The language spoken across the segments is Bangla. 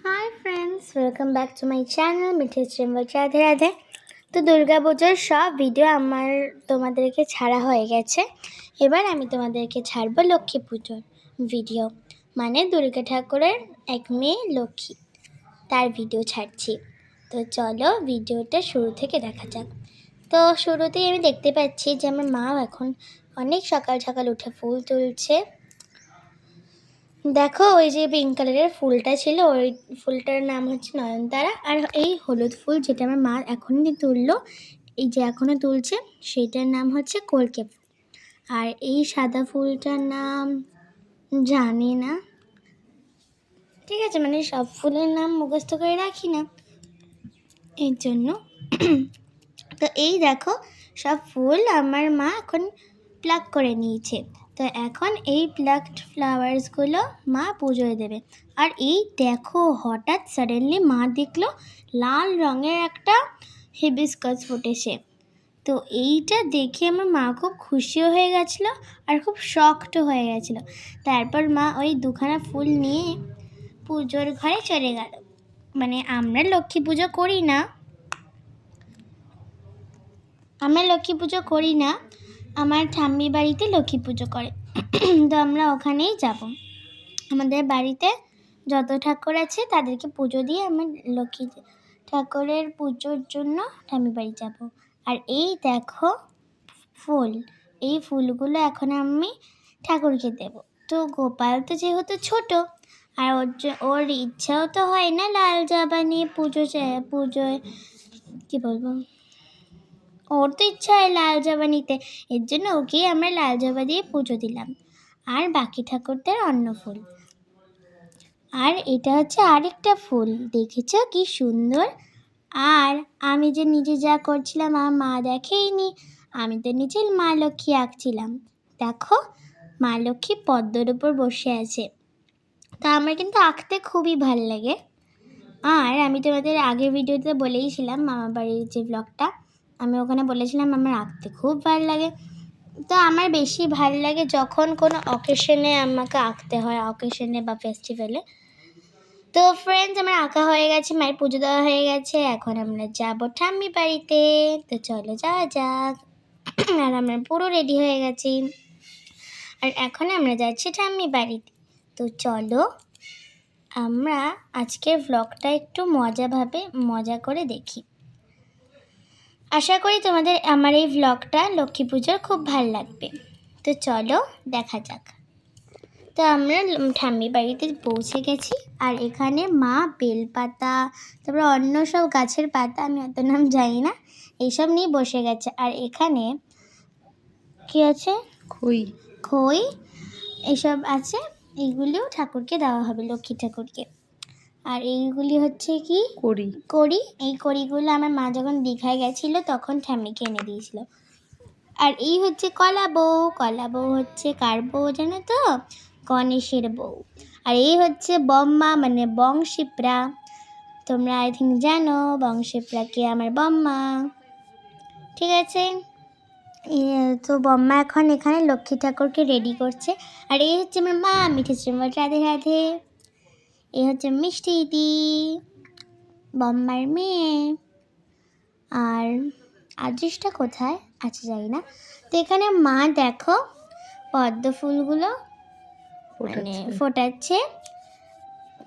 Hi friends, welcome back to my channel মিঠে শ্রীমল। রাধে রাধে। তো দুর্গাপুজোর সব ভিডিও আমার তোমাদেরকে ছাড়া হয়ে গেছে। এবার আমি তোমাদেরকে ছাড়বো লক্ষ্মী পুজোর ভিডিও, মানে দুর্গা ঠাকুরের এক মেয়ে লক্ষ্মী, তার ভিডিও ছাড়ছি। তো চলো ভিডিওটা শুরু থেকে দেখা যাক। তো শুরুতেই আমি দেখতে পাচ্ছি যে আমার মাও এখন অনেক সকাল সকাল উঠে ফুল তুলছে। দেখো, ওই যে পিঙ্ক কালারের ফুলটা ছিল, ওই ফুলটার নাম হচ্ছে নয়নতারা। আর এই হলুদ ফুল যেটা আমার মা এখনই তুললো, এই যে এখনও তুলছে, সেইটার নাম হচ্ছে কলকে ফুল। আর এই সাদা ফুলটার নাম জানি না, ঠিক আছে, মানে সব ফুলের নাম মুখস্থ করে রাখি না এর জন্য। তো এই দেখো, সব ফুল আমার মা এখন প্লাক করে নিয়েছে। তো এখন এই প্লাকড ফ্লাওয়ার্সগুলো মা পুজোয় দেবে। আর এই দেখো, হঠাৎ সাডেনলি মা দেখলো লাল রঙের একটা হিবিস্কাস ফুটেছে। তো এইটা দেখে আমার মা খুব খুশিও হয়ে গেছিলো আর খুব শকড হয়ে গেছিলো। তারপর মা ওই দুখানা ফুল নিয়ে পুজোর ঘরে চলে গেল। মানে আমরা লক্ষ্মী পুজো করি না, আমার ঠাম্মি বাড়িতে লক্ষ্মী পুজো করে। তো আমরা ওখানেই যাব। আমাদের বাড়িতে যত ঠাকুর আছে তাদেরকে পুজো দিয়ে আমি লক্ষ্মী ঠাকুরের পুজোর জন্য ঠাম্মি বাড়ি যাব। আর এই দেখো ফুল, এই ফুলগুলো এখন আমি ঠাকুরকে দেব। তো গোপাল তো যেহেতু ছোট, আর ওর ইচ্ছাও তো হয় না লাল জামা নিয়ে পুজোয় কী বলবো, ওর তো ইচ্ছা হয় লাল জবা নিতে, এর জন্য ওকেই আমরা লাল জবা দিয়ে পুজো দিলাম। আর বাকি ঠাকুরদের অন্য ফুল। আর এটা হচ্ছে আরেকটা ফুল, দেখেছ কি সুন্দর। আর আমি যে নিজে যা করছিলাম আমার মা দেখেইনি, আমি তো নিচে মা লক্ষ্মী আঁকছিলাম। দেখো, মা লক্ষ্মী পদ্মের উপর বসে আছে। তা আমার কিন্তু আঁকতে খুবই ভাল লাগে। আর আমি তোমাদের আগের ভিডিওতে বলেইছিলাম, মামা বাড়ির যে ব্লগটা, আমি ওখানে বলেছিলাম আমার আঁকতে খুব ভালো লাগে। তো আমার বেশি ভালো লাগে যখন কোনো অকেশনে আমাকে আঁকতে হয়, অকেশনে বা ফেস্টিভ্যালে। তো ফ্রেন্ডস, আমার আঁকা হয়ে গেছে, মায়ের পুজো দেওয়া হয়ে গেছে, এখন আমরা যাবো ঠাম্মি বাড়িতে। তো চলো যাওয়া যাক। আর আমরা পুরো রেডি হয়ে গেছি, আর এখন আমরা যাচ্ছি ঠাম্মি বাড়িতে। তো চলো আমরা আজকের ব্লগটা একটু মজা করে দেখি। আশা করি তোমাদের আমার এই ব্লগটা লক্ষ্মী পুজোর খুব ভালো লাগবে। তো চলো দেখা যাক। তো আমরা ঠাম্মি বাড়িতে পৌঁছে গেছি, আর এখানে মা বেলপাতা, তারপরে অন্য সব গাছের পাতা, আমি অত নাম জানি না, এইসব নিয়ে বসে গেছে। আর এখানে কি আছে, খই এসব আছে, এইগুলিও ঠাকুরকে দেওয়া হবে, লক্ষ্মী ঠাকুরকে। আর এইগুলি হচ্ছে কি কড়ি, এই কড়িগুলো আমার মা যখন দীঘায় গেছিলো তখন ঠাম্মিকে এনে দিয়েছিল। আর এই হচ্ছে কলা বউ হচ্ছে কার বউ জানো তো, গণেশের বউ। আর এই হচ্ছে বম্মা, মানে বংশীপ্রা। তোমরা আই থিঙ্ক জানো বংশীপ্রাকে আমার বম্মা, ঠিক আছে। তো বম্মা এখন এখানে লক্ষ্মী ঠাকুরকে রেডি করছে। আর এই হচ্ছে আমার মা মিঠে শ্রীমল। রাধে রাধে। এই হচ্ছে মিষ্টি দি, বম্মার মেয়ে। আর আদৃশটা কোথায় আছে জানি না। তো এখানে মা দেখো পদ্ম ফুলগুলো মানে ফোটাচ্ছে,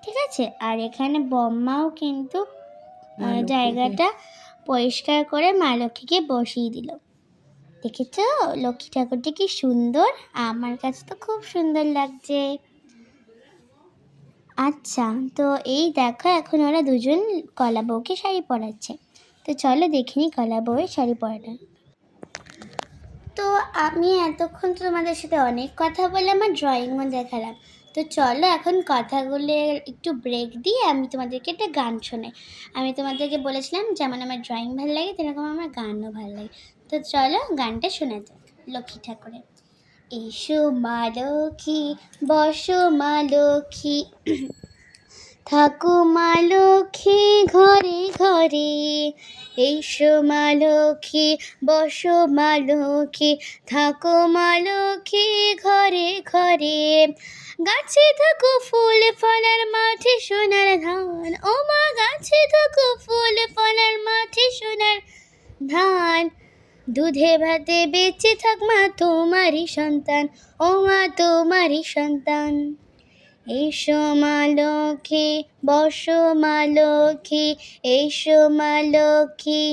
ঠিক আছে। আর এখানে বম্মাও কিন্তু জায়গাটা পরিষ্কার করে মা লক্ষ্মীকে বসিয়ে দিল। দেখেছ লক্ষ্মী ঠাকুরটি কি সুন্দর, আমার কাছে তো খুব সুন্দর লাগছে। আচ্ছা, তো এই দেখো এখন ওরা দুজন কলা বউকে শাড়ি পরাচ্ছে। তো চলো দেখিনি কলা বউয়ের শাড়ি পরাটা। তো আমি এতক্ষণ তো তোমাদের সাথে অনেক কথা বলে আমার ড্রয়িংও দেখালাম। তো চলো এখন কথাগুলো একটু ব্রেক দিয়ে আমি তোমাদেরকে একটা গান শোনাই। আমি তোমাদেরকে বলেছিলাম যেমন আমার ড্রয়িং ভালো লাগে তেরকম আমার গানও ভালো লাগে। তো চলো গানটা শোনা যাক লক্ষ্মী ঠাকুরের। এসো মা লক্ষ্মী, বসো মা লক্ষ্মী, থাকো মা লক্ষ্মী ঘরে ঘরে। এসো মা লক্ষ্মী, বসো মা লক্ষ্মী, থাকো মা লক্ষ্মী ঘরে ঘরে। গাছে থাকো ফুল ফল আর মাঠে সোনার ধান, গাছে থাকো ফুল ফলার মাঠে সোনার ধান, দুধে ভাতে বেঁচে থাক মা তোমারই সন্তান, ও মা তোমারই সন্তান। এসো মা লক্ষ্মী, বসো মা লক্ষ্মী, এসো মা লক্ষ্মী।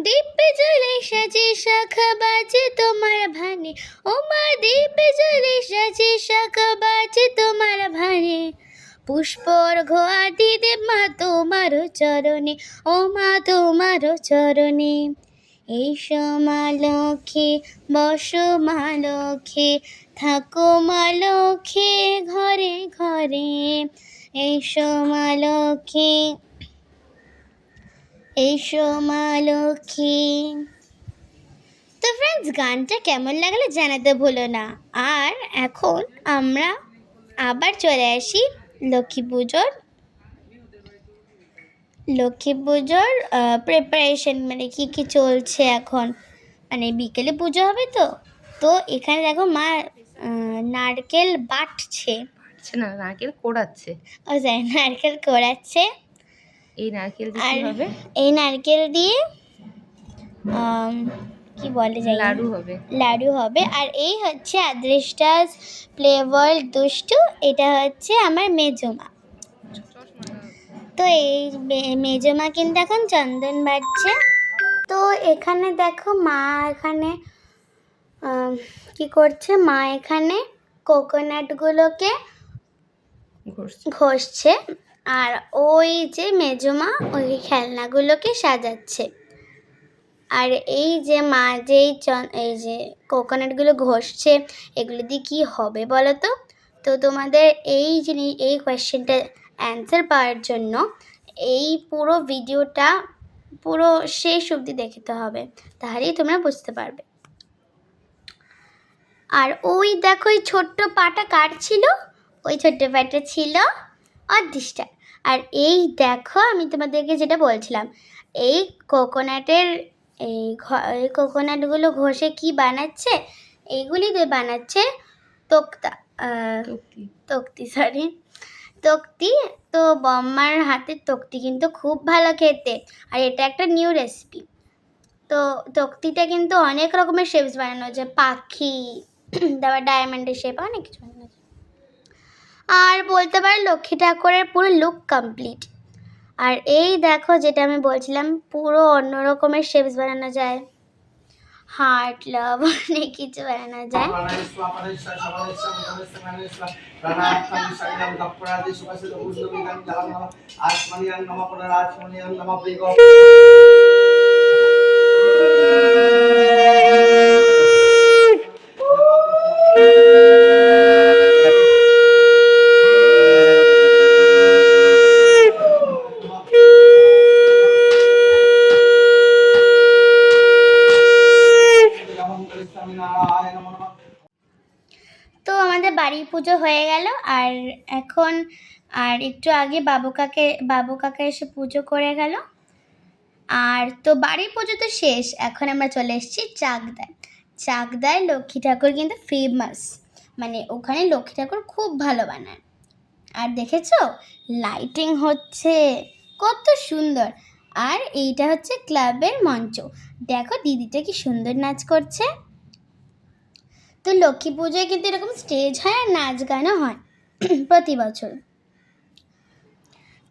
দীপে জলে সাজে শাখা বাজে তোমার ভানে, ও মা দীপে জলে সাজে শাখা বাজে তোমার ভানে। পুষ্প অর্ঘ্য আদি দেব মা তোমার চরণে, ও মা তোমার চরণে। এসো মা লক্ষ্মী, বসো মা লক্ষ্মী, থাকো মা লক্ষ্মী ঘরে ঘরে। এসো মা লক্ষ্মী, এসো মা লক্ষ্মী। তো ফ্রেন্ডস, গানটা কেমন লাগলো জানাতে ভুলো না। আর এখন আমরা আবার চলে আসি লক্ষ্মী পুজোর প্রিপারেশন, মানে কি কি চলছে এখন, মানে বিকেলে পুজো হবে তো এখানে দেখো মা নারকেল বাটছে, না নারকেল কোড়াচ্ছে। ও যাই, নারকেল কোড়াচ্ছে। এই নারকেল দিয়ে কি হবে? এই নারকেল দিয়ে কি বলে যায়, লাডু হবে। আর এই হচ্ছে আদৃষ্টাস প্লেওয়ার্ল্ড দুষ্টু, এটা হচ্ছে আমার মেজমা। তো এই মেজমা কিন্তু এখন চন্দন বাটছে। তো এখানে দেখো মা এখানে কি করছে, মা এখানে কোকোনাটগুলোকে ঘষছে, আর ওই যে মেজমা ওই খেলনাগুলোকে সাজাচ্ছে। আর এই যে মা এই যে কোকোনাটগুলো ঘষছে, এগুলো দিয়ে কী হবে বলো তো? তো তোমাদের এই কোয়েশ্চেনটা অ্যান্সার পাওয়ার জন্য এই পুরো ভিডিওটা পুরো শেষ অবধি দেখতে হবে, তাহলেই তোমরা বুঝতে পারবে। আর ওই দেখো ওই ছোট্ট পাটা কার ছিল? ওই ছোট্ট পাটা ছিল অদৃষ্টা। আর এই দেখো আমি তোমাদেরকে যেটা বলছিলাম, এই কোকোনাটগুলো ঘষে কি বানাচ্ছে? এইগুলি দিয়ে বানাচ্ছে তক্তি। তো বম্মার হাতের তক্তি কিন্তু খুব ভালো খেতে, আর এটা একটা নিউ রেসিপি। তো তক্তিটা কিন্তু অনেক রকমের শেপস বানানো যায়, পাখি, তারপর ডায়মন্ডের শেপ, অনেক কিছু বানানো যায়। আর বলতে পারো লক্ষ্মী ঠাকুরের পুরো লুক কমপ্লিট। আর এই দেখো যেটা আমি বলছিলাম, পুরো অন্য রকমের শেপস বানানো যায়, হার্ট, লাভ, অনেক কিছু বানানো যায়। তো আমাদের বাড়ির পুজো হয়ে গেল, আর এখন আর একটু আগে বাবু কাকা এসে পুজো করে গেল। আর তো বাড়ির পুজো তো শেষ, এখন আমরা চলে এসেছি চাকদায় লক্ষ্মী ঠাকুর কিন্তু ফেমাস, মানে ওখানে লক্ষ্মী ঠাকুর খুব ভালো বানায়। আর দেখেছো লাইটিং হচ্ছে কত সুন্দর। আর এইটা হচ্ছে ক্লাবের মঞ্চ, দেখো দিদিটা কি সুন্দর নাচ করছে। তো লক্ষ্মী পুজোয় কিন্তু এরকম স্টেজ হয় আর নাচ গানও হয় প্রতি বছর।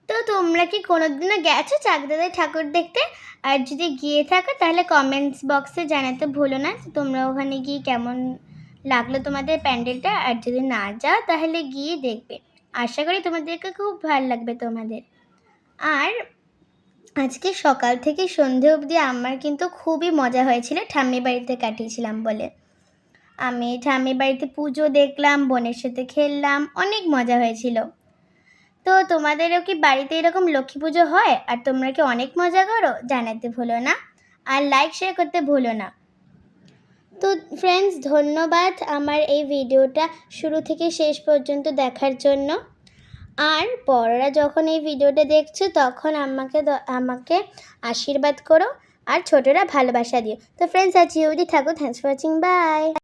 তো তোমরা কি কোনোদিনও গেছো চাকদাদের ঠাকুর দেখতে? আর যদি গিয়ে থাকো তাহলে কমেন্টস বক্সে জানাতে ভুলো না তোমরা ওখানে গিয়ে কেমন লাগলো তোমাদের প্যান্ডেলটা। আর যদি না যাও তাহলে গিয়ে দেখবে, আশা করি তোমাদেরকে খুব ভালো লাগবে তোমাদের। আর আজকে সকাল থেকে সন্ধে অবধি আমার কিন্তু খুবই মজা হয়েছিল, ঠাম্মি বাড়িতে কাটিয়েছিলাম বলে। আমি ঠাম্মি বাড়িতে পুজো দেখলাম, বোনের সাথে খেললাম, অনেক মজা হয়েছিল। তো তোমাদেরও কি বাড়িতে এরকম লক্ষ্মী পুজো হয় আর তোমরা কি অনেক মজা করো? জানাতে ভুলো না, আর লাইক শেয়ার করতে ভুলো না। তো ফ্রেন্ডস, ধন্যবাদ আমার এই ভিডিওটা শুরু থেকে শেষ পর্যন্ত দেখার জন্য। আর বড়রা যখন এই ভিডিওটা দেখছো তখন আমাকে আশীর্বাদ করো, আর ছোটরা ভালোবাসা দিও। তো ফ্রেন্ডস, আজ অবধি থাকো, থ্যাঙ্কস ফর ওয়াচিং, বাই।